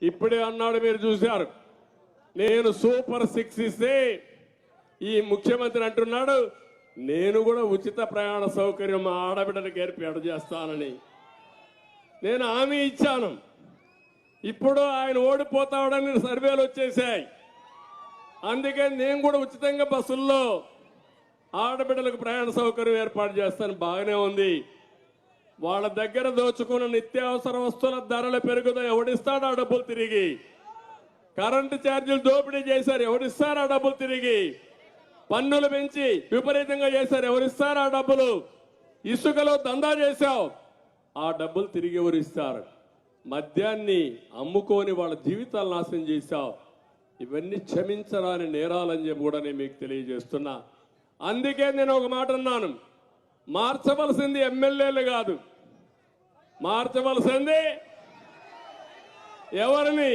ఇప్పుడే అన్నాడు, మీరు చూశారు. నేను సూపర్ 6 ఇస్తే ఈ ముఖ్యమంత్రి అంటున్నాడు నేను కూడా ఉచిత ప్రయాణ సౌకర్యం మా ఆడబిడ్డలకు ఏర్పాటు చేస్తానని నేను హామీ ఇచ్చాను. ఇప్పుడు ఆయన ఓడిపోతాడని సర్వేలు వచ్చేసాయి. అందుకే నేను కూడా ఉచితంగా బస్సుల్లో ఆడబిడ్డలకు ప్రయాణ సౌకర్యం ఏర్పాటు చేస్తాను. బాగానే ఉంది. వాళ్ళ దగ్గర దోచుకున్న నిత్యావసర వస్తువుల ధరలు పెరుగుతాయి. ఎవడిస్తాడు ఆ డబ్బులు తిరిగి? కరెంటు ఛార్జీలు దోపిడీ చేశారు, ఎవరిస్తారు ఆ డబ్బులు తిరిగి? పన్నులు పెంచి విపరీతంగా చేశారు, ఎవరిస్తారు ఆ డబ్బులు? ఇసుకలో దందా చేశావు, ఆ డబ్బులు తిరిగి ఎవరిస్తారు? మద్యాన్ని అమ్ముకొని వాళ్ళ జీవితాలు నాశనం చేశావు. ఇవన్నీ క్షమించరాని నేరాలని చెప్పి కూడా నేను మీకు తెలియజేస్తున్నా. అందుకే నేను ఒక మాట అన్నాను, మార్చవలసింది ఎమ్మెల్యేలు కాదు, మార్చవలసింది ఎవరిని?